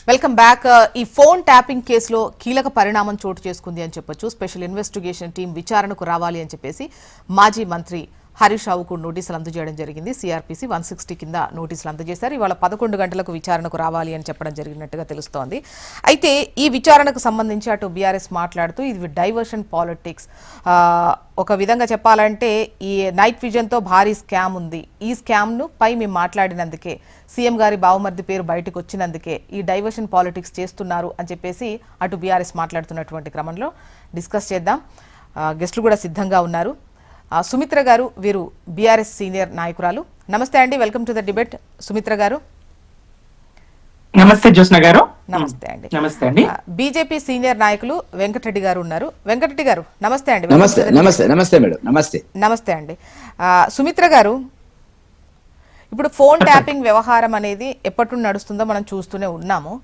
Welcome back. ఈ phone tapping కేసులో కీలక పరిణామం చోటు చేసుకుంది అని చెప్పొచ్చు. స్పెషల్ ఇన్వెస్టిగేషన్ టీం విచారణకు రావాలి అని చెప్పేసి మాజీ మంత్రి హరీష్ రావుకు నోటీసులు అందజేయడం జరిగింది. సిఆర్పిసి 160 కింద నోటీసులు అందజేశారు. ఇవాళ 11 గంటలకు విచారణకు రావాలి అని చెప్పడం జరిగినట్టుగా తెలుస్తోంది. అయితే ఈ విచారణకు సంబంధించి అటు బీఆర్ఎస్ మాట్లాడుతూ ఇది డైవర్షన్ పాలిటిక్స్, ఒక విధంగా చెప్పాలంటే ఈ నైట్ విజన్తో భారీ స్కామ్ ఉంది. ఈ స్కామ్ను పై మేము మాట్లాడినందుకే, సీఎం గారి బావమర్ది పేరు బయటకు వచ్చినందుకే ఈ డైవర్షన్ పాలిటిక్స్ చేస్తున్నారు అని చెప్పేసి అటు బీఆర్ఎస్ మాట్లాడుతున్నటువంటి క్రమంలో డిస్కస్ చేద్దాం. గెస్టులు కూడా సిద్ధంగా ఉన్నారు. సుమిత్ర గారు, వీరు బీఆర్ఎస్ సీనియర్ నాయకురాలు. నమస్తే అండి, welcome to the debate. Sumitra గారు. నమస్తే జ్యోత్స్న గారు. నమస్తే అండి. నమస్తే అండి. బీజేపీ సీనియర్ నాయకులు వెంకటరెడ్డి గారు ఉన్నారు. వెంకటరెడ్డి గారు నమస్తే అండి. నమస్తే నమస్తే నమస్తే మేడం. నమస్తే నమస్తే అండి. సుమిత్ర గారు, ఇప్పుడు ఫోన్ ట్యాపింగ్ వ్యవహారం అనేది ఎప్పటి నుండి నడుస్తుందో మనం చూస్తూనే ఉన్నాము.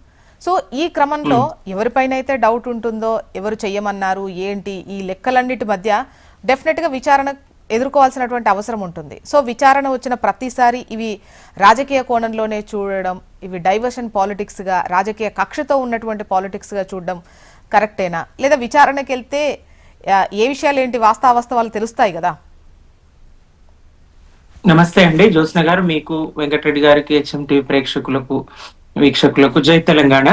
సో ఈ క్రమంలో ఎవరిపైన అయితే డౌట్ ఉంటుందో, ఎవరు చెయ్యమన్నారు ఏంటి, ఈ లెక్కలన్నిటి మధ్య డెఫినెట్ గా విచారణ ఎదుర్కోవాల్సినటువంటి అవసరం ఉంటుంది. సో విచారణ వచ్చిన ప్రతిసారి ఇవి రాజకీయ కోణంలోనే చూడడం, ఇవి డైవర్షన్ పాలిటిక్స్ గా, రాజకీయ కక్షతో ఉన్నటువంటి పాలిటిక్స్ గా చూడడం కరెక్టేనా, లేదా విచారణకి వెళ్తే ఏ విషయాలు ఏంటి వాస్తవాలు తెలుస్తాయి కదా? నమస్తే అండి జ్యోత్స్న గారు, మీకు, వెంకటరెడ్డి గారికి, HM టీవీ ప్రేక్షకులకు, వీక్షకులకు జై తెలంగాణ.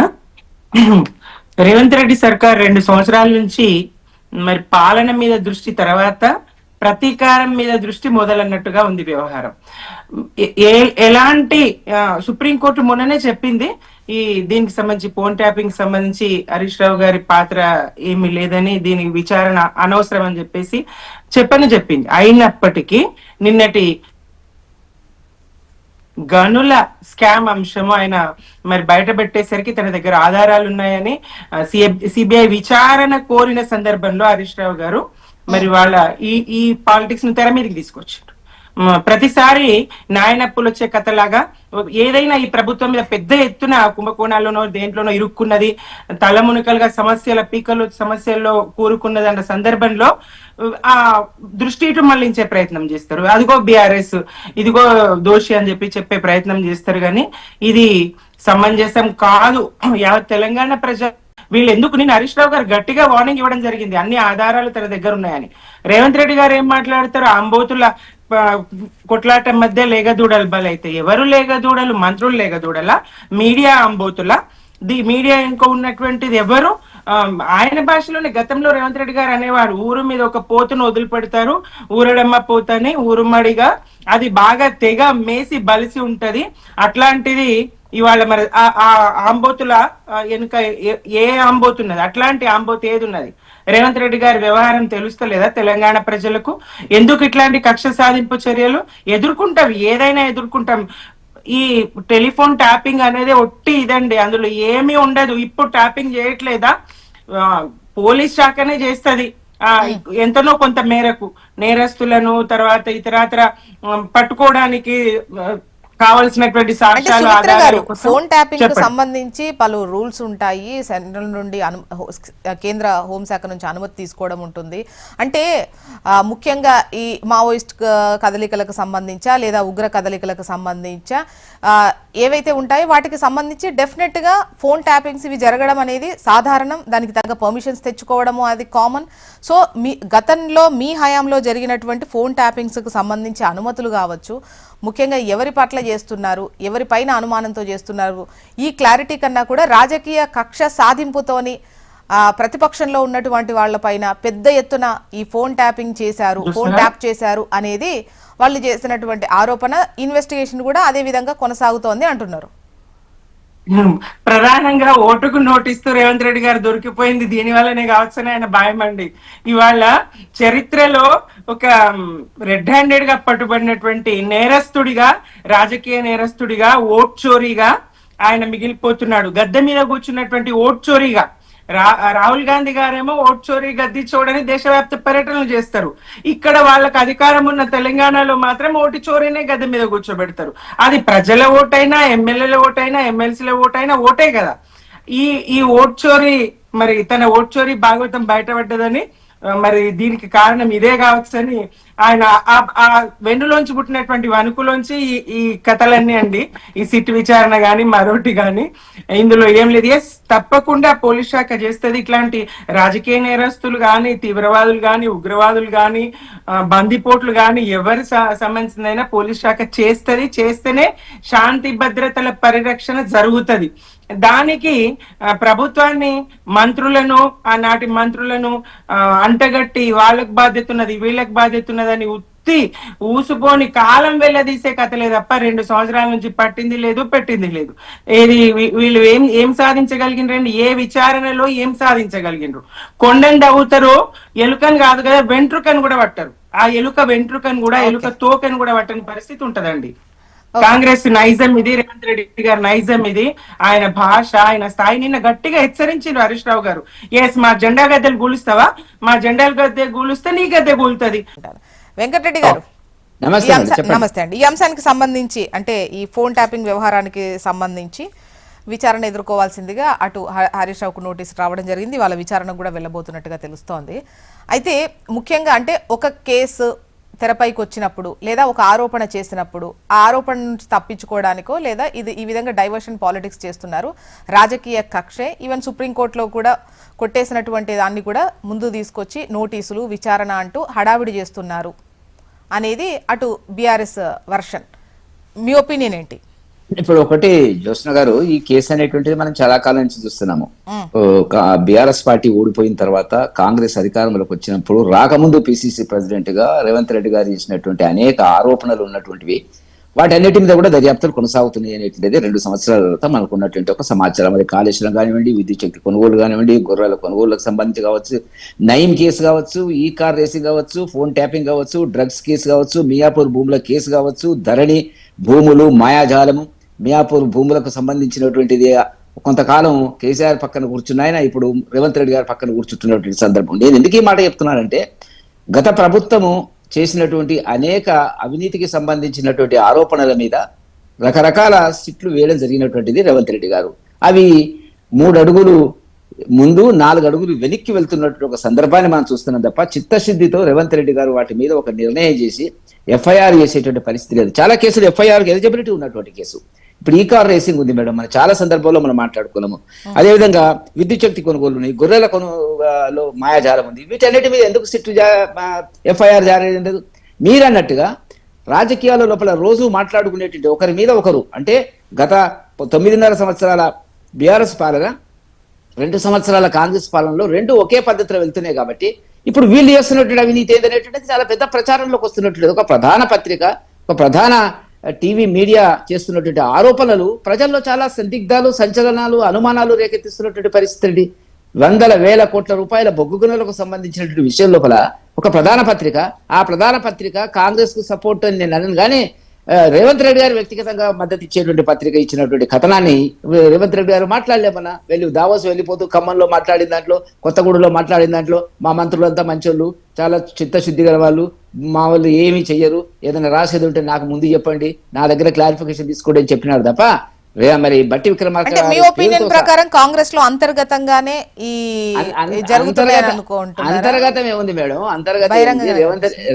రేవంత్ రెడ్డి సర్కార్ 2 సంవత్సరాల నుంచి మరి పాలన మీద దృష్టి, తర్వాత ప్రతీకారం మీద దృష్టి మొదలన్నట్టుగా ఉంది వ్యవహారం. ఎలాంటి సుప్రీంకోర్టు మొన్ననే చెప్పింది ఈ దీనికి సంబంధించి, ఫోన్ ట్యాపింగ్ సంబంధించి హరీష్ రావు గారి పాత్ర ఏమీ లేదని, దీని విచారణ అనవసరం అని చెప్పేసి చెప్పింది. అయినప్పటికీ నిన్నటి గనుల స్కామ్ అంశము ఆయన మరి బయట పెట్టేసరికి తన దగ్గర ఆధారాలు ఉన్నాయని సిబిఐ విచారణ కోరిన సందర్భంలో హరీష్ రావు గారు మరి వాళ్ళ ఈ పాలిటిక్స్ ను తెర మీదకి తీసుకొచ్చారు. ప్రతిసారి నాయనప్పులు వచ్చే కథలాగా ఏదైనా ఈ ప్రభుత్వం మీద పెద్ద ఎత్తున కుంభకోణాల్లోనో దేంట్లోనో ఇరుక్కున్నది, తలమునకలుగా సమస్యల్లో కూరుకున్నది అన్న సందర్భంలో ఆ దృష్టి ఇటు మళ్లించే ప్రయత్నం చేస్తారు. అదిగో బీఆర్ఎస్, ఇదిగో దోషి అని చెప్పే ప్రయత్నం చేస్తారు. కానీ ఇది సమంజసం కాదు. యావత్ తెలంగాణ వీళ్ళు ఎందుకు, నేను హరీష్ రావు గారు గట్టిగా వార్నింగ్ ఇవ్వడం జరిగింది, అన్ని ఆధారాలు తన దగ్గర ఉన్నాయని. రేవంత్ రెడ్డి గారు ఏం మాట్లాడతారు, అంబోతుల కొట్లాట మధ్య లేగదూడలు బలైతే ఎవరు లేగదూడలు, మంత్రులు లేగదూడలా, మీడియా అంబోతుల, మీడియా ఇంకో ఉన్నటువంటిది ఎవరు? ఆయన భాషలోనే గతంలో రేవంత్ రెడ్డి గారు అనేవారు, ఊరు మీద ఒక పోతును వదిలిపెడతారు, ఊరడమ్మ పోతని ఊరుమడిగా, అది బాగా తెగ మేసి బలిసి ఉంటది. అట్లాంటిది ఇవాళ మరి ఆ ఆంబోతుల వెనుక ఏ ఆంబోతున్నది, అట్లాంటి ఆంబోతు ఏది ఉన్నది? రేవంత్ రెడ్డి గారి వ్యవహారం తెలుస్తలేదా తెలంగాణ ప్రజలకు? ఎందుకు ఇట్లాంటి కక్ష సాధింపు చర్యలు ఎదుర్కొంటాం? ఏదైనా ఎదుర్కొంటాం. ఈ టెలిఫోన్ ట్యాపింగ్ అనేది ఒట్టి ఇదండి, అందులో ఏమీ ఉండదు. ఇప్పుడు ట్యాపింగ్ చేయట్లేదా, పోలీస్ శాఖనే చేస్తది ఎంతనో కొంత మేరకు, నేరస్తులను తర్వాత ఇతరాతర పట్టుకోవడానికి కావాల్సినటువంటి సాక్ష్యాలు. ఫోన్ ట్యాపింగ్ కు సంబంధించి పలు రూల్స్ ఉంటాయి. సెంట్రల్ నుండి కేంద్ర హోంశాఖ నుంచి అనుమతి తీసుకోవడం ఉంటుంది. అంటే ముఖ్యంగా ఈ మావోయిస్ట్ కదలికలకు సంబంధించా లేదా ఉగ్ర కదలికలకు సంబంధించా ఏవైతే ఉంటాయో వాటికి సంబంధించి డెఫినెట్ గా ఫోన్ ట్యాపింగ్స్ ఇవి జరగడం అనేది సాధారణం. దానికి తగ్గ పర్మిషన్స్ తెచ్చుకోవడము అది కామన్. సో గతంలో మీ హయాంలో జరిగినటువంటి ఫోన్ ట్యాపింగ్స్ కు సంబంధించి అనుమతులు కావచ్చు, ముఖ్యంగా ఎవరి పట్ల చేస్తున్నారు, ఎవరి పైన అనుమానంతో చేస్తున్నారు, ఈ క్లారిటీ కన్నా కూడా రాజకీయ కక్ష సాధింపుతోని ప్రతిపక్షంలో ఉన్నటువంటి వాళ్ళపైన పెద్ద ఎత్తున ఈ ఫోన్ ట్యాపింగ్ చేశారు, ఫోన్ ట్యాప్ చేశారు అనేది వాళ్ళు చేసినటువంటి ఆరోపణ. ఇన్వెస్టిగేషన్ కూడా అదే విధంగా కొనసాగుతోంది అంటున్నారు. ప్రధానంగా ఓటుకు నోటిస్తూ రేవంత్ రెడ్డి గారు దొరికిపోయింది దీని వల్లనే కావచ్చని ఆయన భయం అండి. ఇవాళ చరిత్రలో ఒక రెడ్ హ్యాండెడ్ గా పట్టుబడినటువంటి నేరస్తుడిగా, రాజకీయ నేరస్తుడిగా, ఓట్ చోరీగా ఆయన మిగిలిపోతున్నాడు. గద్దె మీద కూర్చున్నటువంటి ఓట్ చోరీగా. రాహుల్ గాంధీ గారేమో ఓట్ చోరీ గద్దె చూడని దేశవ్యాప్త పర్యటనలు చేస్తారు. ఇక్కడ వాళ్ళకి అధికారం ఉన్న తెలంగాణలో మాత్రం ఓటు చోరీనే గద్దె మీద కూర్చోబెడతారు. అది ప్రజల ఓటైనా, ఎమ్మెల్యేల ఓటైనా, ఎమ్మెల్సీల ఓటైనా ఓటే కదా. ఈ ఓట్ చోరీ, మరి తన ఓట్ చోరీ భాగవతం బయటపడ్డదని, మరి దీనికి కారణం ఇదే కావచ్చని ఆయన ఆ వెన్నులోంచి పుట్టినటువంటి వణుకులోంచి ఈ కథలన్నీ అండి. ఈ సిట్ విచారణ గాని మరొకటి గాని ఇందులో ఏం లేదు. ఎస్, తప్పకుండా పోలీస్ శాఖ చేస్తుంది. ఇట్లాంటి రాజకీయ నేరస్తులు గాని, తీవ్రవాదులు గాని, ఉగ్రవాదులు గాని, బందిపోట్లు గాని ఎవరి సంబంధించిందైనా పోలీస్ శాఖ చేస్తేనే శాంతి భద్రతల పరిరక్షణ జరుగుతుంది. దానికి ప్రభుత్వాన్ని, మంత్రులను, ఆనాటి మంత్రులను అంటగట్టి వాళ్ళకి బాధ్యత ఉన్నది, వీళ్ళకి బాధ్యత ఉన్నదని ఊసుపోని కాలం వెళ్ళదీసే కథ లేదు తప్ప 2 సంవత్సరాల నుంచి పట్టింది లేదు, పెట్టింది లేదు. ఏది వీళ్ళు ఏం సాధించగలిగినరండి? ఏ విచారణలో ఏం సాధించగలిగినరు? కొండని దవ్వుతారో ఎలుకని కాదు కదా, వెంట్రుకని కూడా పట్టరు. ఆ ఎలుక వెంట్రుకని కూడా, ఎలుక తోకని కూడా పట్టని పరిస్థితి ఉంటదండి. కాంగ్రెస్ నైజం ఇది, రేవంత్ రెడ్డి గారి నైజం ఇది. ఆయన భాష, ఆయన స్థాయి. నిన్న గట్టిగా హెచ్చరించారు హరీష్ రావు గారు. ఎస్, మా జెండా గద్దెలు కూలుస్తావా? మా జెండాల గద్దె కూలుస్తే నీ గద్దె కూలుతుంది. వెంకటరెడ్డి గారు నమస్తే అండి. ఈ అంశానికి సంబంధించి, అంటే ఈ ఫోన్ ట్యాపింగ్ వ్యవహారానికి సంబంధించి విచారణ ఎదుర్కోవాల్సిందిగా అటు హరీష్ రావుకు నోటీసు రావడం జరిగింది. వాళ్ళ విచారణ కూడా వెళ్ళబోతున్నట్టుగా తెలుస్తోంది. అయితే ముఖ్యంగా అంటే ఒక కేసు తెరపైకి వచ్చినప్పుడు లేదా ఒక ఆరోపణ చేసినప్పుడు ఆ ఆరోపణ నుంచి తప్పించుకోవడానికో లేదా ఈ విధంగా డైవర్షన్ పాలిటిక్స్ చేస్తున్నారు, రాజకీయ కక్షే, ఈవెన్ సుప్రీంకోర్టులో కూడా కొట్టేసినటువంటి దాన్ని కూడా ముందు తీసుకొచ్చి నోటీసులు, విచారణ అంటూ హడావిడి చేస్తున్నారు అనేది అటు బీఆర్ఎస్ వర్షన్. మీ ఒపీనియన్ ఏంటి? ఇప్పుడు ఒకటి జ్యోత్స్న గారు, ఈ కేసు అనేటువంటిది మనం చాలా కాలం నుంచి చూస్తున్నాము. బీఆర్ఎస్ పార్టీ ఓడిపోయిన తర్వాత కాంగ్రెస్ అధికారంలోకి వచ్చినప్పుడు రాకముందు పిసిసి ప్రెసిడెంట్ గా రేవంత్ రెడ్డి గారు చేసినటువంటి అనేక ఆరోపణలు ఉన్నటువంటివి, వాటన్నిటి మీద కూడా దర్యాప్తులు కొనసాగుతున్నాయి అనేటువంటిది 2 సంవత్సరాల తర్వాత మనకు ఉన్నటువంటి ఒక సమాచారం. అది కాళేశ్వరం కానివ్వండి, విద్యుత్ శక్తి కొనుగోలు కానివ్వండి, గొర్రెల కొనుగోలుకు సంబంధించి కావచ్చు, నయీం కేసు కావచ్చు, ఈ కార్ రేసింగ్ కావచ్చు, ఫోన్ ట్యాపింగ్ కావచ్చు, డ్రగ్స్ కేసు కావచ్చు, మియాపూర్ భూముల కేసు కావచ్చు, ధరణి భూములు, మాయాజాలము, మియాపూర్ భూములకు సంబంధించినటువంటిది కొంతకాలం కేసీఆర్ పక్కన కూర్చున్నాయన, ఇప్పుడు రేవంత్ రెడ్డి గారి పక్కన కూర్చుంటున్నటువంటి సందర్భం. నేను ఎందుకు ఈ మాట చెప్తున్నానంటే, గత ప్రభుత్వము చేసినటువంటి అనేక అవినీతికి సంబంధించినటువంటి ఆరోపణల మీద రకరకాల సిట్లు వేయడం జరిగినటువంటిది రేవంత్ రెడ్డి గారు. అవి 3 అడుగులు ముందు 4 అడుగులు వెనక్కి వెళ్తున్నటువంటి ఒక సందర్భాన్ని మనం చూస్తున్నాం తప్ప, చిత్తశుద్ధితో రేవంత్ రెడ్డి గారు వాటి మీద ఒక నిర్ణయం చేసి ఎఫ్ఐఆర్ చేసేటువంటి పరిస్థితి లేదు. చాలా కేసులు ఎఫ్ఐఆర్ ఎలిజిబిలిటీ ఉన్నటువంటి కేసు. ఇప్పుడు ఈ కార్ రేసింగ్ ఉంది మేడం, మనం చాలా సందర్భాల్లో మనం మాట్లాడుకున్నాము. అదేవిధంగా విద్యుత్ శక్తి కొనుగోలు ఉన్నాయి, గొర్రెల కొనుగోలు మాయాజాలం ఉంది. వీటన్నిటి మీద ఎందుకు సిట్టు ఎఫ్ఐఆర్ జారీ లేదు? మీరు అన్నట్టుగా రాజకీయాల లోపల రోజు మాట్లాడుకునేటువంటి ఒకరి మీద ఒకరు, అంటే గత 9.5 సంవత్సరాల బీఆర్ఎస్ పాలన, 2 సంవత్సరాల కాంగ్రెస్ పాలనలో 2 ఒకే పద్ధతిలో వెళ్తున్నాయి. కాబట్టి ఇప్పుడు వీళ్ళు చేస్తున్నటువంటి అవినీతి ఏదనేటువంటిది చాలా పెద్ద ప్రచారంలోకి వస్తున్నట్టు. ఒక ప్రధాన పత్రిక, ఒక ప్రధాన టీవీ మీడియా చేస్తున్నటువంటి ఆరోపణలు ప్రజల్లో చాలా సందిగ్ధాలు, సంచలనాలు, అనుమానాలు రేకెత్తిస్తున్నటువంటి పరిస్థితి. 100,000 కోట్ల రూపాయల బొగ్గు గనులకు సంబంధించినటువంటి విషయం లోపల ఒక ప్రధాన పత్రిక, ఆ ప్రధాన పత్రిక కాంగ్రెస్ కు సపోర్ట్ అని నేను అనను, కానీ రేవంత్ రెడ్డి గారు వ్యక్తిగతంగా మద్దతు ఇచ్చేటువంటి పత్రిక ఇచ్చినటువంటి కథనాన్ని రేవంత్ రెడ్డి గారు మాట్లాడలేమన్నా, దావోస్ వెళ్ళిపోతూ ఖమ్మంలో మాట్లాడిన దాంట్లో, కొత్తగూడలో మాట్లాడిన దాంట్లో, మా మంత్రులంతా మంచోళ్ళు, చాలా చిత్తశుద్ధి గల వాళ్ళు, మా వాళ్ళు ఏమీ చెయ్యరు, ఏదైనా రాసేది ఉంటే నాకు ముందు చెప్పండి, నా దగ్గర క్లారిఫికేషన్ తీసుకోండి అని చెప్పినాడు తప్ప, మరి బట్టి విక్రమార్క మీ ఒపీనియన్ ప్రకారం కాంగ్రెస్ లో అంతర్గతంగానే ఈ జరుగుతున్నాయని అనుకుంటున్నారా? అంతర్గతం ఏముంది మేడం, అంతర్గతం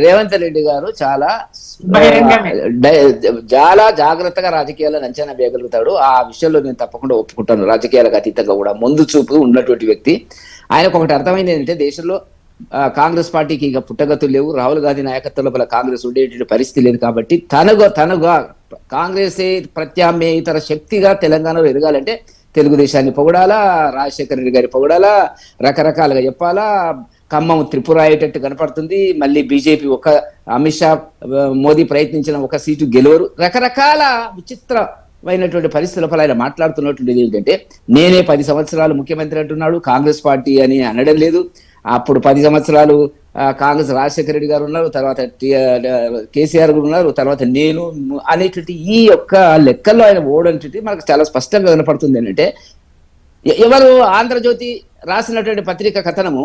రేవంత్ రెడ్డి గారు చాలా జాగ్రత్తగా రాజకీయాలను అంచనా వేయగలుగుతాడు. ఆ విషయంలో నేను తప్పకుండా ఒప్పుకుంటాను. రాజకీయాలకు అతీతంగా కూడా ముందు చూపు ఉన్నటువంటి వ్యక్తి. ఆయనకు ఒకటి అర్థమైంది ఏంటంటే, దేశంలో కాంగ్రెస్ పార్టీకి ఇక పుట్టగతులు లేవు, రాహుల్ గాంధీ నాయకత్వంలో కాంగ్రెస్ ఉండేటువంటి పరిస్థితి లేదు. కాబట్టి తనుగా కాంగ్రెస్ ప్రత్యామ్నాయేతర శక్తిగా తెలంగాణలో ఎదగాలంటే తెలుగుదేశాన్ని పొగడాలా, రాజశేఖర రెడ్డి గారి పొగడాలా, రకరకాలుగా చెప్పాలా. ఖమ్మం త్రిపుర అయ్యేటట్టు కనపడుతుంది. మళ్ళీ బీజేపీ అమిత్ షా, మోదీ ప్రయత్నించిన ఒక సీటు గెలవరు. రకరకాల విచిత్రమైనటువంటి పరిస్థితుల ఆయన మాట్లాడుతున్నటువంటిది ఏంటంటే, నేనే 10 సంవత్సరాలు ముఖ్యమంత్రి అంటున్నాడు, కాంగ్రెస్ పార్టీ అని అనడం లేదు. అప్పుడు 10 సంవత్సరాలు కాంగ్రెస్ రాజశేఖర రెడ్డి గారు ఉన్నారు, తర్వాత కేసీఆర్ గారు ఉన్నారు, తర్వాత నేను అనేటువంటి ఈ యొక్క లెక్కల్లో ఆయన ఓడంటే మనకు చాలా స్పష్టంగా కనపడుతుంది. ఏంటంటే, ఎవరు ఆంధ్రజ్యోతి రాసినటువంటి పత్రిక కథనము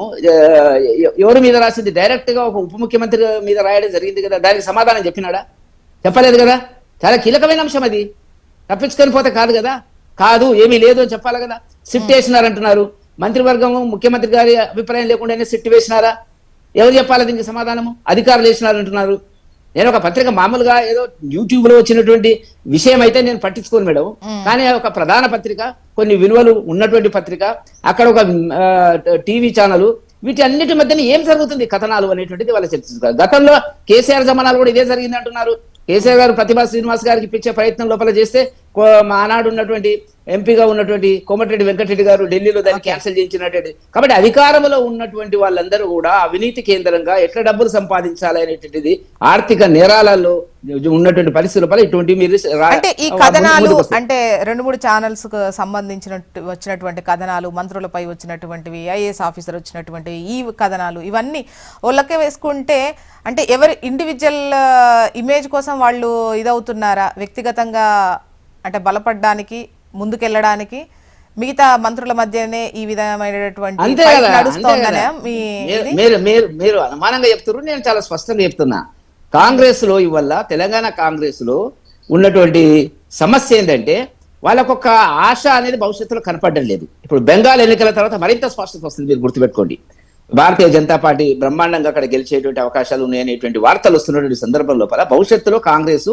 ఎవరి మీద రాసింది? డైరెక్ట్ గా ఒక ఉప ముఖ్యమంత్రి మీద రాయడం జరిగింది కదా, దానికి సమాధానం చెప్పినాడా? చెప్పలేదు కదా. చాలా కీలకమైన అంశం అది, తప్పించుకొని పోతే కాదు కదా. కాదు, ఏమీ లేదు అని చెప్పాలి కదా. సిట్ వేసినారంటున్నారు, మంత్రివర్గం ముఖ్యమంత్రి గారి అభిప్రాయం లేకుండానే సిట్ వేసినారా? ఎవరు చెప్పాలి దీనికి సమాధానము? అధికారులు వేసినారు అంటున్నారు. నేను ఒక పత్రిక మామూలుగా ఏదో యూట్యూబ్ లో వచ్చినటువంటి విషయం అయితే నేను పట్టించుకోను మేడం. కానీ ఒక ప్రధాన పత్రిక, కొన్ని విలువలు ఉన్నటువంటి పత్రిక, అక్కడ ఒక టీవీ ఛానల్, వీటి అన్నిటి మధ్యన ఏం జరుగుతుంది కథనాలు అనేటువంటిది వాళ్ళు చర్చిస్తారు. గతంలో కేసీఆర్ జమానాలు కూడా ఇదే జరిగింది అంటున్నారు. కేసీఆర్ గారు ప్రతిభా శ్రీనివాస్ గారికి ఇప్పించే ప్రయత్నం లోపల చేస్తే ఆనాడు ఉన్నటువంటి ఎంపీగా ఉన్నటువంటి కోమటిరెడ్డి వెంకటరెడ్డి గారు ఢిల్లీలో దాన్ని క్యాన్సిల్ చేయించినటువంటి. కాబట్టి అధికారంలో ఉన్నటువంటి వాళ్ళందరూ కూడా అవినీతి కేంద్రంగా ఎట్లా డబ్బులు సంపాదించాలి అనేటువంటిది ఆర్థిక నేరాలలో ఉన్నటువంటి పరిస్థితుల ఇటువంటి మీరు అంటే ఈ కథనాలు అంటే 2-3 ఛానల్స్ కు వచ్చినటువంటి కథనాలు, మంత్రులపై వచ్చినటువంటివి, ఐఏఎస్ ఆఫీసర్ వచ్చినటువంటివి, ఈ కథనాలు ఇవన్నీ ఒళ్ళకే వేసుకుంటే అంటే ఎవరి ఇండివిజువల్ ఇమేజ్ కోసం వాళ్ళు ఇదవుతున్నారా? వ్యక్తిగతంగా అంటే బలపడడానికి, ముందుకెళ్ళడానికి మిగతా మంత్రుల మధ్యనే ఈ విధమైనటువంటి మీరు అనుమానంగా చెప్తున్నారు. నేను చాలా స్పష్టంగా చెప్తున్నా, కాంగ్రెస్ లో ఇవల్ల తెలంగాణ కాంగ్రెస్ లో ఉన్నటువంటి సమస్య ఏంటంటే వాళ్ళకొక ఆశ అనేది భవిష్యత్తులో కనపడడం లేదు. ఇప్పుడు బెంగాల్ ఎన్నికల తర్వాత మరింత స్పష్టత వస్తుంది. మీరు గుర్తుపెట్టుకోండి, భారతీయ జనతా పార్టీ బ్రహ్మాండంగా అక్కడ గెలిచేటువంటి అవకాశాలు ఉన్నాయనేటువంటి వార్తలు వస్తున్నటువంటి సందర్భం లోపల భవిష్యత్తులో కాంగ్రెస్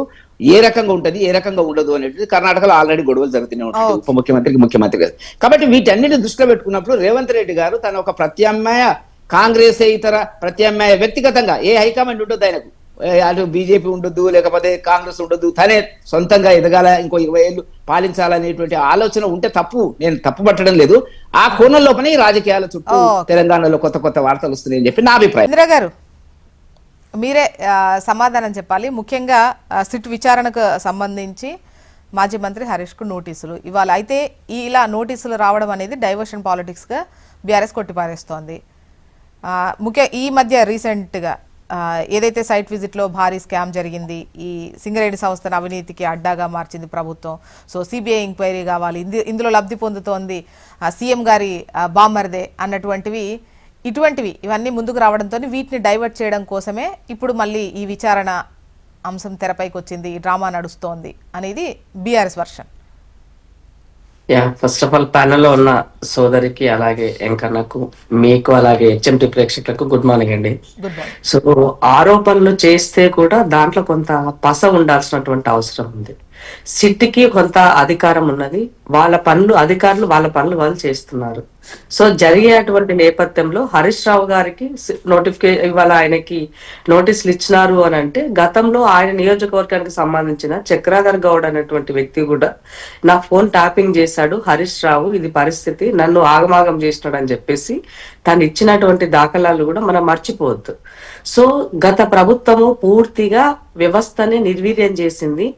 ఏ రకంగా ఉంటుంది, ఏ రకంగా ఉండదు అనేటువంటి కర్ణాటకలో ఆల్రెడీ గొడవలు జరుగుతూనే ఉంటాయి ఉప ముఖ్యమంత్రికి, ముఖ్యమంత్రి గారు. కాబట్టి వీటన్నిటిని దృష్టిలో పెట్టుకున్నప్పుడు రేవంత్ రెడ్డి గారు తన ఒక ప్రత్యామ్నాయ కాంగ్రెస్ ఇతర ప్రత్యామ్నాయ వ్యక్తిగతంగా ఏ హైకమాండ్ ఉండొద్దు ఆయనకు, అటు బీజేపీ ఉండొద్దు, లేకపోతే కాంగ్రెస్ ఉండొద్దు, తనే సొంతంగా ఎదగాల, ఇంకో 20 ఏళ్ళు పాలించాలనేటువంటి ఆలోచన ఉంటే తప్పు, నేను తప్పు పట్టడం లేదు. ఆ కోణం లోపల ఈ రాజకీయాల చుట్టూ తెలంగాణలో కొత్త కొత్త వార్తలు వస్తున్నాయని చెప్పి నా అభిప్రాయం. ఇందిరా గారు మీరే సమాధానం చెప్పాలి. ముఖ్యంగా సిట్ విచారణకు సంబంధించి మాజీ మంత్రి హరీష్ కు నోటీసులు ఇవాళ. అయితే ఇలా నోటీసులు రావడం అనేది డైవర్షన్ పాలిటిక్స్ గా బీఆర్ఎస్ కొట్టిపారేస్తోంది. ఈ మధ్య రీసెంట్గా ఏదైతే సైట్ విజిట్లో భారీ స్కామ్ జరిగింది, ఈ సింగరేణి సంస్థను అవినీతికి అడ్డాగా మార్చింది ప్రభుత్వం, సో సిబిఐ ఎంక్వైరీ కావాలి, ఇందులో లబ్ధి పొందుతోంది సీఎం గారి బామ్మర్దే అన్నటువంటివి, ఇవన్నీ ముందుకు రావడంతో వీటిని డైవర్ట్ చేయడం కోసమే ఇప్పుడు మళ్ళీ ఈ విచారణ అంశం తెరపైకి వచ్చింది, ఈ డ్రామా నడుస్తోంది అనేది BRS version. First of all ప్యానెల్లో ఉన్న సోదరికి, అలాగే ఎంకన్నకు, మీకు, అలాగే హెచ్ఎంటి ప్రేక్షకులకు గుడ్ మార్నింగ్ అండి. సో ఆరోపణలు చేస్తే కూడా దాంట్లో కొంత పస ఉండాల్సినటువంటి అవసరం ఉంది. సిట్కి కొంత అధికారం ఉన్నది, అధికారులు వాళ్ళ పనులు వాళ్ళు చేస్తున్నారు. సో జరిగేటువంటి నేపథ్యంలో హరీష్ రావు గారికి ఇవాళ ఆయనకి నోటీసులు ఇచ్చినారు అని అంటే, గతంలో ఆయన నియోజకవర్గానికి సంబంధించిన చక్రాధర్ గౌడ్ అనేటువంటి వ్యక్తి కూడా నా ఫోన్ ట్యాపింగ్ చేశాడు హరీష్ రావు, ఇది పరిస్థితి, నన్ను ఆగమాగం చేసినాడు అని చెప్పేసి తను ఇచ్చినటువంటి దాఖలాలు కూడా మనం మర్చిపోవద్దు. సో గత ప్రభుత్వము పూర్తిగా వ్యవస్థని నిర్వీర్యం చేసింది.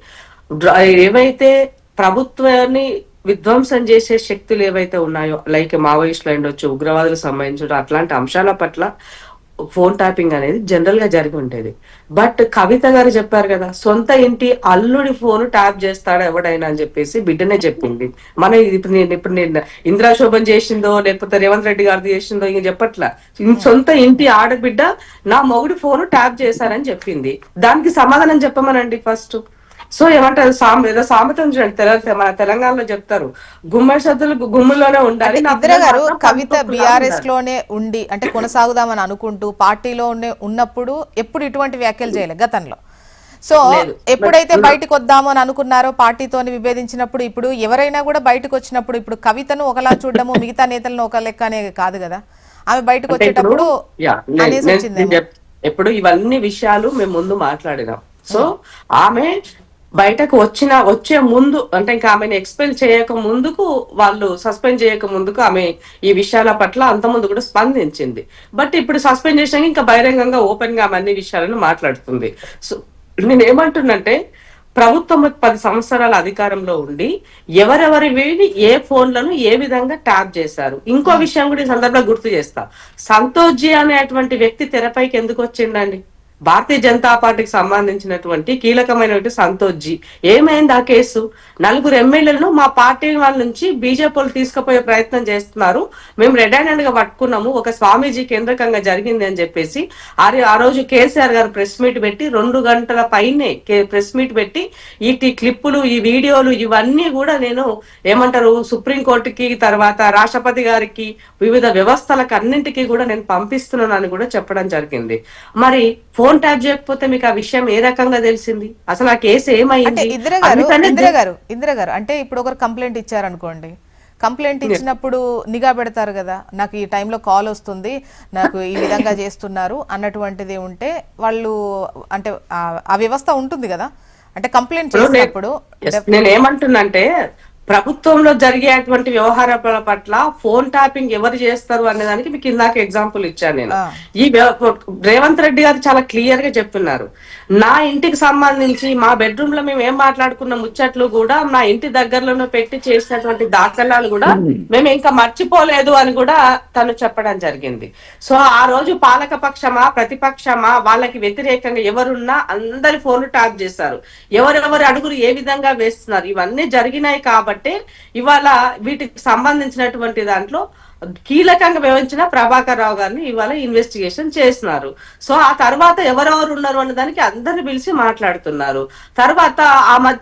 ఏవైతే ప్రభుత్వాన్ని విధ్వంసం చేసే శక్తులు ఏవైతే ఉన్నాయో, లైక్ మావోయిస్టులు ఉండొచ్చు, ఉగ్రవాదులకు సంబంధించిన అట్లాంటి అంశాల పట్ల ఫోన్ ట్యాపింగ్ అనేది జనరల్ గా జరిగి ఉండేది. బట్ కవిత గారు చెప్పారు కదా, సొంత ఇంటి అల్లుడి ఫోన్ ట్యాప్ చేస్తాడు ఎవడైనా అని చెప్పేసి బిడ్డనే చెప్పింది. మనం ఇప్పుడు నేను ఇంద్రాశోభం చేసిందో లేకపోతే రేవంత్ రెడ్డి గారిది చేసిందో ఇంక చెప్పట్లా, సొంత ఇంటి ఆడబిడ్డ నా మొగుడి ఫోన్ ట్యాప్ చేశారని చెప్పింది. దానికి సమాధానం చెప్పమనండి ఫస్ట్. సో ఏమంటారు, ఏదో సామెతం చూడండి, మన తెలంగాణలో చెప్తారు, గుమ్మడి సద్దులు గుమ్ముల్లోనే ఉండాలి. కవిత బీఆర్ఎస్ లోనే ఉండి అంటే కొనసాగుదామని అనుకుంటూ పార్టీలోనే ఉన్నప్పుడు ఎప్పుడు ఇటువంటి వ్యాఖ్యలు చేయలేదు గతంలో. సో ఎప్పుడైతే బయటకు వద్దాము అని అనుకున్నారో, పార్టీతోని విభేదించినప్పుడు, ఇప్పుడు ఎవరైనా కూడా బయటకు వచ్చినప్పుడు, ఇప్పుడు కవితను ఒకలా చూడడము, మిగతా నేతలను ఒక లెక్క అనే కాదు కదా, ఆమె బయటకు వచ్చేటప్పుడు అనేసి వచ్చింది. ఎప్పుడు ఇవన్నీ విషయాలు మేము ముందు మాట్లాడినాం. సో ఆమె బయటకు వచ్చే ముందు అంటే ఇంకా ఆమెను ఎక్స్పెల్ చేయక ముందుకు, వాళ్ళు సస్పెండ్ చేయక ముందుకు ఆమె ఈ విషయాల పట్ల అంత ముందు కూడా స్పందించింది. బట్ ఇప్పుడు సస్పెండ్ చేసినాక ఇంకా బహిరంగంగా ఓపెన్ గా ఆమె అన్ని విషయాలను మాట్లాడుతుంది. సో నేను ఏమంటున్నంటే, ప్రభుత్వం 10 సంవత్సరాల అధికారంలో ఉండి ఎవరెవరి వేడి ఏ ఫోన్లను ఏ విధంగా ట్యాప్ చేశారు. ఇంకో విషయం కూడా ఈ సందర్భంగా గుర్తు చేస్తా, సంతోష్ జీ అనేటువంటి వ్యక్తి తెరపైకి ఎందుకు వచ్చిండండి? భారతీయ జనతా పార్టీకి సంబంధించినటువంటి కీలకమైనటువంటి సంతోష్ జీ. ఏమైంది ఆ కేసు? 4 ఎమ్మెల్యేలను మా పార్టీ వాళ్ళ నుంచి బీజేపీలు తీసుకుపోయే ప్రయత్నం చేస్తున్నారు, మేము రెడ్ హ్యాండెడ్ గా పట్టుకున్నాము, ఒక స్వామీజీ కేంద్రకంగా జరిగింది అని చెప్పేసి ఆ రోజు కేసీఆర్ గారు ప్రెస్ మీట్ పెట్టి 2 గంటల పైనే ప్రెస్ మీట్ పెట్టి ఈ క్లిప్పులు, ఈ వీడియోలు ఇవన్నీ కూడా నేను ఏమంటారు సుప్రీంకోర్టుకి, తర్వాత రాష్ట్రపతి గారికి, వివిధ వ్యవస్థలకు అన్నింటికీ కూడా నేను పంపిస్తున్నానని కూడా చెప్పడం జరిగింది. మరి ఫోన్ ట్యాప్ చేయకపోతే మీకు ఆ విషయం ఏ రకంగా తెలిసింది? అసలు ఆ కేసు అంటే ఏమైంది? ఇందిరా గారు అంటే ఇప్పుడు ఒకరు కంప్లైంట్ ఇచ్చారనుకోండి, కంప్లైంట్ ఇచ్చినప్పుడు నిఘా పెడతారు కదా, నాకు ఈ టైంలో కాల్ వస్తుంది, నాకు ఈ విధంగా చేస్తున్నారు అన్నటువంటిది ఉంటే వాళ్ళు అంటే ఆ వ్యవస్థ ఉంటుంది కదా, అంటే కంప్లైంట్ చేసినప్పుడు నేను ఏమంటున్నంటే ప్రభుత్వంలో జరిగేటువంటి వ్యవహారాల పట్ల ఫోన్ ట్యాపింగ్ ఎవరు చేస్తారు అనే దానికి మీకు ఇందాక ఎగ్జాంపుల్ ఇచ్చాను నేను. ఈ రేవంత్ రెడ్డి గారు చాలా క్లియర్ గా చెప్తున్నారు, నా ఇంటికి సంబంధించి మా బెడ్రూమ్ లో మేము ఏం మాట్లాడుకున్న ముచ్చట్లు కూడా నా ఇంటి దగ్గరలో పెట్టి చేసినటువంటి దాఖలాలు కూడా మేము ఇంకా మర్చిపోలేదు అని కూడా తను చెప్పడం జరిగింది. సో ఆ రోజు పాలక పక్షమా ప్రతిపక్షమా వాళ్ళకి వ్యతిరేకంగా ఎవరున్నా అందరి ఫోన్లు ట్యాప్ చేశారు, ఎవరెవరు అడుగులు ఏ విధంగా వేస్తున్నారు, ఇవన్నీ జరిగినాయి. కాబట్టి ఇవాళ వీటికి సంబంధించినటువంటి దాంట్లో కీలకంగా వ్యవహరించిన ప్రభాకర్ రావు గారిని ఇవాళ ఇన్వెస్టిగేషన్ చేస్తున్నారు. సో ఆ తర్వాత ఎవరెవరు ఉన్నారు అనే దానికి అందరిని పిలిచి మాట్లాడుతున్నారు. తర్వాత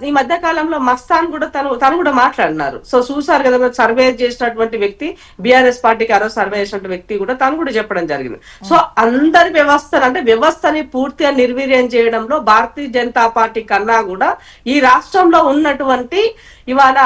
ఈ మధ్య కాలంలో మస్తాన్ కూడా తను కూడా మాట్లాడినారు. సో చూసారు కదా, సర్వే చేసినటువంటి వ్యక్తి, బీఆర్ఎస్ పార్టీకి ఆ రోజు సర్వే చేసినటువంటి వ్యక్తి కూడా తను కూడా చెప్పడం జరిగింది. సో అందరి వ్యవస్థను అంటే వ్యవస్థని పూర్తిగా నిర్వీర్యం చేయడంలో భారతీయ జనతా పార్టీ కన్నా కూడా ఈ రాష్ట్రంలో ఉన్నటువంటి ఇవాళ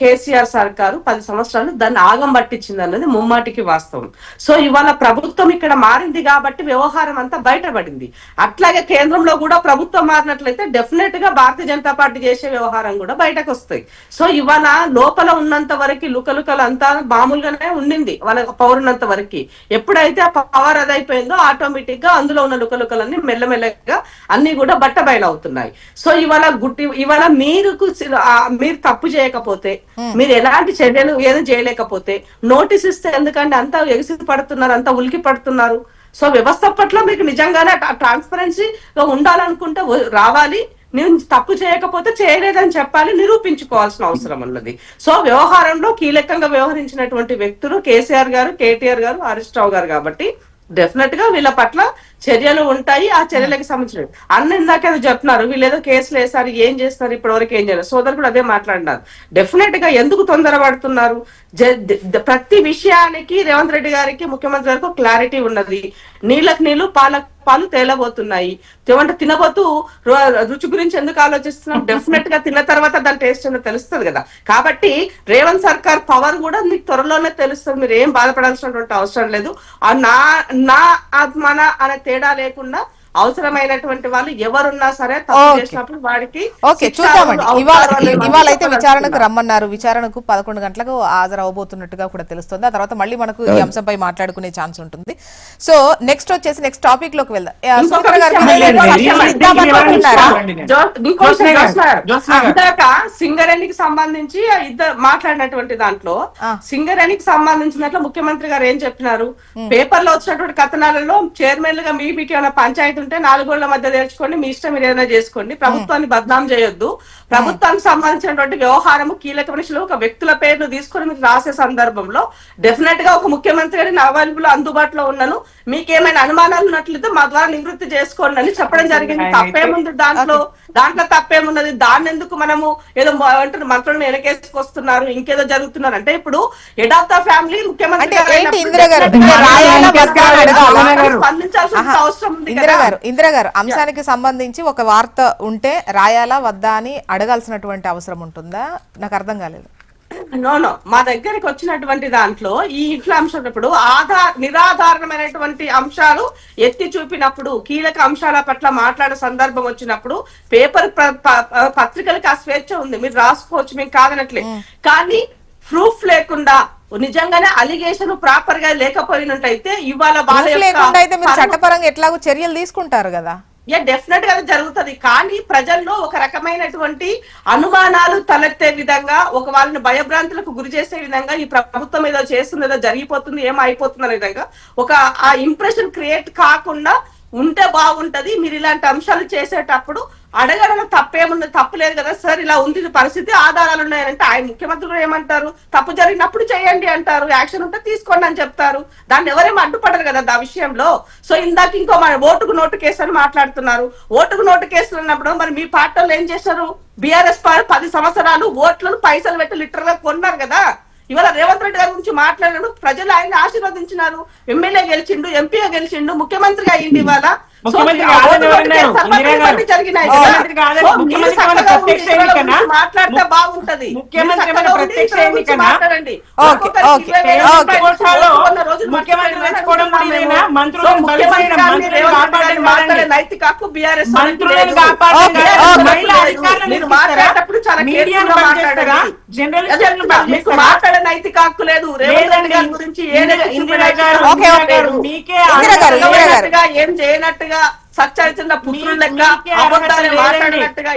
కేసీఆర్ సర్కారు 10 సంవత్సరాలు దాన్ని ఆగం పట్టించింది అన్నది ముమ్మాటికి వాస్తవం. సో ఇవాళ ప్రభుత్వం ఇక్కడ మారింది కాబట్టి వ్యవహారం అంతా బయటపడింది. అట్లాగే కేంద్రంలో కూడా ప్రభుత్వం మారినట్లయితే డెఫినెట్ గా భారతీయ జనతా పార్టీ చేసే వ్యవహారం కూడా బయటకు వస్తాయి. సో ఇవాళ లోపల ఉన్నంత వరకు లుకలుకలు అంతా మామూలుగానే ఉండింది వాళ్ళ పవర్ ఉన్నంత వరకు. ఎప్పుడైతే ఆ పవర్ అదైపోయిందో ఆటోమేటిక్ గా అందులో ఉన్న లుకలుకలన్నీ మెల్లమెల్లగా అన్ని కూడా బట్టబయలవుతున్నాయి. సో ఇవాళ మీరు తప్పు చేయకపోతే, మీరు ఎలాంటి చర్యలు ఏదో చేయలేకపోతే నోటీస్ ఇస్తే ఎందుకంటే అంతా ఎగిసి పడుతున్నారు, అంతా ఉలికి పడుతున్నారు. సో వ్యవస్థ పట్ల మీకు నిజంగానే ట్రాన్స్పరెన్సీగా ఉండాలనుకుంటే రావాలి, నేను తప్పు చేయకపోతే చేయలేదని చెప్పాలి, నిరూపించుకోవాల్సిన అవసరం ఉన్నది. సో వ్యవహారంలో కీలకంగా వ్యవహరించినటువంటి వ్యక్తులు కేసీఆర్ గారు, కేటీఆర్ గారు, హరీష్ రావు గారు. కాబట్టి డెఫినెట్ గా వీళ్ళ పట్ల చర్యలు ఉంటాయి. ఆ చర్యలకు సంబంధించిన ఇందాక చెప్తున్నారు, వీళ్ళు ఏదో కేసులు వేస్తారు, ఏం చేస్తున్నారు, ఇప్పటి వరకు ఏం చేయాలి. సోదరు కూడా అదే మాట్లాడినారు. డెఫినెట్ గా ఎందుకు తొందరపడుతున్నారు? ప్రతి విషయానికి రేవంత్ రెడ్డి గారికి, ముఖ్యమంత్రి గారికి క్లారిటీ ఉన్నది. నీళ్ళకి నీళ్లు పాలు తేలబోతున్నాయి. ఏమంటే తినబోతూ రుచి గురించి ఎందుకు ఆలోచిస్తున్నాం? డెఫినెట్ గా తిన్న తర్వాత దాని టేస్ట్ ఏంటో తెలుస్తుంది కదా. కాబట్టి రేవంత్ సర్కార్ పవర్ కూడా మీకు త్వరలోనే తెలుస్తుంది, మీరు ఏం బాధపడాల్సినటువంటి అవసరం లేదు. నా ఆత్మన అనే తేడా లేకుండా అవసరమైనటువంటి వాళ్ళు ఎవరున్నా సరే తప్పు చేసినప్పుడు వాడికి చూద్దామండి. ఇవాళ అయితే విచారణకు రమ్మన్నారు, విచారణకు 11 గంటలకు హాజరవబోతున్నట్టుగా కూడా తెలుస్తుంది. ఆ తర్వాత మళ్ళీ మనకు ఈ అంశంపై మాట్లాడుకునే ఛాన్స్ ఉంటుంది. సో నెక్స్ట్ టాపిక్ లోకి వెళ్దాం. సింగరేణికి సంబంధించి ఇద్దరు మాట్లాడినటువంటి దాంట్లో సింగరేణికి సంబంధించిన దాంట్లో ముఖ్యమంత్రి గారు ఏం చెప్పినారు? పేపర్ లో వచ్చినటువంటి కథనాలలో చైర్మన్ గా మీకు ఏమైనా పంచాయతీ ఉంటే 4 గోళ్ల మధ్య తెచ్చుకోండి, మీ ఇష్టం మీరు ఏదైనా చేసుకోండి, ప్రభుత్వాన్ని బద్నాం చేయొద్దు. ప్రభుత్వానికి సంబంధించినటువంటి వ్యవహారము కీలక మనుషులు ఒక వ్యక్తుల పేర్లు తీసుకొని మీరు రాసే సందర్భంలో డెఫినెట్ గా ఒక ముఖ్యమంత్రి గారిని అవైలబుల్ అందుబాటులో ఉన్నాను, మీకేమైనా అనుమానాలు ఉన్నట్లయితే మా ద్వారా నివృత్తి చేసుకోండి అని చెప్పడం జరిగింది. తప్పేముంది దాంట్లో తప్పేమున్నది? దాన్ని ఎందుకు మనము ఏదో అంటారు మంత్రులను వెనకేసుకొస్తున్నారు, ఇంకేదో జరుగుతున్నారు అంటే ఇప్పుడు హెడ్ ఆఫ్ ద ఫ్యామిలీ ముఖ్యమంత్రి స్పందించాల్సిన అవసరం ఉంది. ఇందిరా గారు, అంశానికి సంబంధించి ఒక వార్త ఉంటే రాయాలా వద్దా అని అడగాల్సినటువంటి అవసరం ఉంటుందా? నాకు అర్థం కాలేదు. నో మా దగ్గరికి వచ్చినటువంటి దాంట్లో ఈ ఇట్లా అంశం ఇప్పుడు నిరాధారణమైనటువంటి అంశాలు ఎత్తి చూపినప్పుడు, కీలక అంశాల పట్ల మాట్లాడే సందర్భం వచ్చినప్పుడు పేపర్ పత్రికలకు ఆ స్వేచ్ఛ ఉంది, మీరు రాసుకోవచ్చు, మీకు కాదనట్లే. కానీ ప్రూఫ్ లేకుండా నిజంగానే అలిగేషన్ ప్రాపర్ గా లేకపోయినట్టయితే ఇవాళ చట్టపరంగా ఎట్లాగో చర్యలు తీసుకుంటారు కదా. డెఫినెట్ గా జరుగుతుంది. కానీ ప్రజల్లో ఒక రకమైనటువంటి అనుమానాలు తలెత్తే విధంగా, ఒక వాళ్ళని భయభ్రాంతులకు గురి చేసే విధంగా ఈ ప్రభుత్వం ఏదో చేస్తుంది, ఏదో జరిగిపోతుంది, ఏమో అయిపోతుంది అనే విధంగా ఒక ఆ ఇంప్రెషన్ క్రియేట్ కాకుండా ఉంటే బాగుంటది. మీరు ఇలాంటి అంశాలు చేసేటప్పుడు అడగడం తప్పేమున్నది, తప్పులేదు కదా సార్, ఇలా ఉంది పరిస్థితి, ఆధారాలు ఉన్నాయంటే ఆయన ముఖ్యమంత్రి కూడా ఏమంటారు, తప్పు జరిగినప్పుడు చేయండి అంటారు, యాక్షన్ ఉంటే తీసుకోండి అని చెప్తారు. దాన్ని ఎవరేమో అడ్డుపడరు కదా ఆ విషయంలో. సో ఇందాక ఇంకో ఓటుకు నోటు కేసు అని మాట్లాడుతున్నారు. ఓటుకు నోటు కేసులు అన్నప్పుడు మరి మీ పార్టీలో ఏం చేశారు? బీఆర్ఎస్ 10 సంవత్సరాలు ఓట్లను పైసలు పెట్టి లిటరల్ గా కొన్నారు కదా. ఇవాళ రేవంత్ రెడ్డి గారి గురించి మాట్లాడినప్పుడు ప్రజలు ఆయన్ని ఆశీర్వదించినారు. ఎమ్మెల్యే గెలిచిండు, ఎంపీగా గెలిచిండు, ముఖ్యమంత్రిగా అయ్యింది. ఇవాళ మాట్లాడితే బాగుంటది. మాట్లాడండి. మాట్లాడే నైతిక హక్కు బీఆర్ఎస్ మాట్లాడేటప్పుడు చాలా మీకు మాట్లాడే నైతిక హక్కు లేదు. రేవంత్ రెడ్డి గారి గురించి ఏం చేయనట్టుగా సచ్చరిచిన పుత్రుల లెక్క అబద్ధాలు మాట్లాడినట్టుగా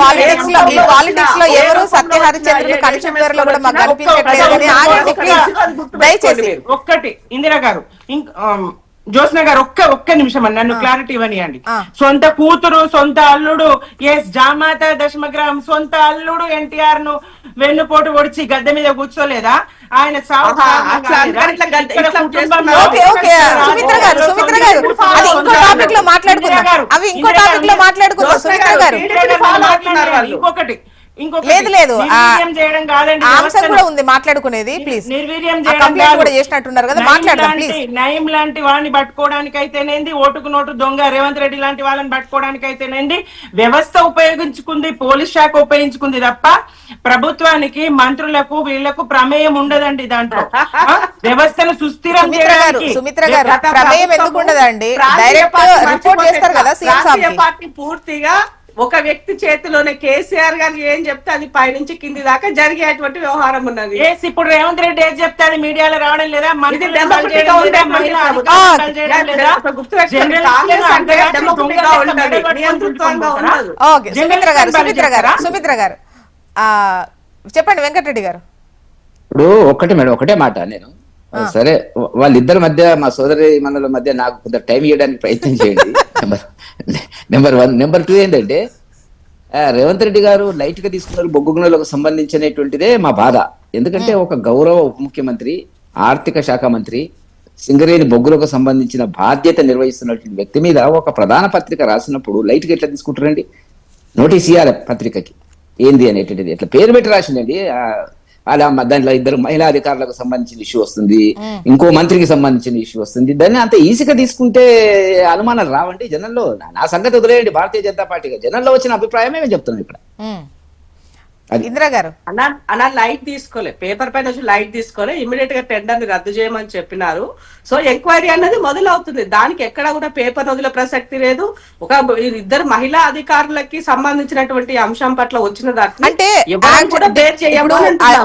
పాలిటిక్స్ లో ఎవరు సత్య హరిచంద్రులు కనిపించడంలో కూడా మాకు కనిపించట్లేదు. దయచేసి ఒక్కటి ఇందిరా గారు, జ్యోత్స్న గారు ఒక్క నిమిషం అని నన్ను క్లారిటీ ఇవ్వనియండి. సొంత కూతురు, సొంత అల్లుడు, ఎస్ జామాత దశమగ్రామం, సొంత అల్లుడు ఎన్టీఆర్ ను వెన్నుపోటు పొడిచి గద్దె మీద కూర్చోలేదా? ఆయన లేదు లేదు అంశం కూడా ఉంది మాట్లాడుకునేది. ప్లీజ్ నిర్వీర్యం కూడా చేసినట్టున్నారు కదా, మాట్లాడదాం ప్లీజ్. నయం లాంటి వాడిని పట్టుకోవడానికి అయితేనేంది, ఓటుకు నోటు దొంగ రేవంత్ రెడ్డి లాంటి వాళ్ళని పట్టుకోవడానికి అయితేనేంది వ్యవస్థ ఉపయోగించుకుంది, పోలీస్ శాఖ ఉపయోగించుకుంది తప్ప ప్రభుత్వానికి, మంత్రులకు, వీళ్లకు ప్రమేయం ఉండదండి దాంట్లో. వ్యవస్థను సుస్థిరం చేయడానికి సుమిత్ర గారు ప్రమేయం ఎందుకు ఉండదండి? డైరెక్ట్ రిపోర్ట్ చేస్తారు కదా సీఎం సాబ్. పార్టీ పూర్తిగా ఒక వ్యక్తి చేతిలోనే కేసీఆర్ గారు ఏం చెప్తే అది పైనుంచి కింది దాకా జరిగేటువంటి వ్యవహారం ఉన్నది. ఇప్పుడు రేవంత్ రెడ్డి ఏం చెప్తే అది మీడియాలో రావడం లేదా? సుమిత్ర గారు చెప్పండి. వెంకటరెడ్డి గారు ఇప్పుడు ఒకటే మాట. నేను సరే వాళ్ళిద్దరి మధ్య, మా సోదరి మనల మధ్య నాకు కొంత టైం ఇవ్వడానికి ప్రయత్నం చేయండి. నెంబర్ 1. నెంబర్ 2 ఏంటంటే రేవంత్ రెడ్డి గారు లైట్ గా తీసుకున్నారు బొగ్గుగుణలకు సంబంధించినటువంటిదే మా బాధ. ఎందుకంటే ఒక గౌరవ ఉప ముఖ్యమంత్రి, ఆర్థిక శాఖ మంత్రి, సింగరేణి బొగ్గులకు సంబంధించిన బాధ్యత నిర్వహిస్తున్నటువంటి వ్యక్తి మీద ఒక ప్రధాన పత్రిక రాసినప్పుడు లైట్ గా ఎట్లా తీసుకుంటారండి? నోటీస్ ఇవ్వాలి పత్రికకి ఏంది అనేటువంటిది. ఎట్లా పేరు పెట్టి రాసిందండి. అలా దాంట్లో 2 మహిళా అధికారులకు సంబంధించిన ఇష్యూ వస్తుంది, ఇంకో మంత్రికి సంబంధించిన ఇష్యూ వస్తుంది. దాన్ని అంత ఈజీగా తీసుకుంటే అనుమానాలు రావండి జనంలో. నా సంగతి వదిలేయండి, భారతీయ జనతా పార్టీగా జనంలో వచ్చిన అభిప్రాయమే మేము చెప్తున్నాం ఇక్కడ. ఇందిరా గారు అలా లైట్ తీసుకోలే, పేపర్ పైన లైట్ తీసుకోలే, ఇమీడియట్ గా టెండర్ ని రద్దు చేయమని చెప్పినారు. సో ఎంక్వైరీ అన్నది మొదలవుతుంది. దానికి ఎక్కడ కూడా పేపర్ వదిలే ప్రసక్తి లేదు. ఒక 2 మహిళా అధికారులకి సంబంధించినటువంటి అంశం పట్ల వచ్చిన దాన్ని అంటే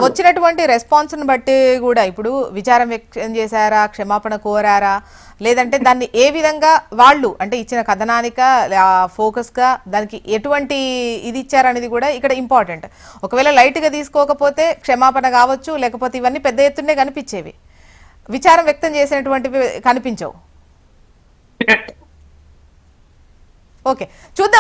వచ్చినటువంటి రెస్పాన్స్ ని బట్టి కూడా ఇప్పుడు విచారం వ్యక్తం చేశారా, క్షమాపణ కోరారా, లేదంటే దాన్ని ఏ విధంగా వాళ్ళు అంటే ఇచ్చిన కథనానిక ఫోకస్ గా దానికి ఎటువంటి ఇది ఇచ్చారనేది కూడా ఇక్కడ ఇంపార్టెంట్. ఒకవేళ లైట్ గా తీసుకోకపోతే క్షమాపణ కావచ్చు, లేకపోతే ఇవన్నీ పెద్ద ఎత్తునే కనిపించేవి, విచారం వ్యక్తం చేసినటువంటివి కనిపించవు. ఓకే చూద్దాం.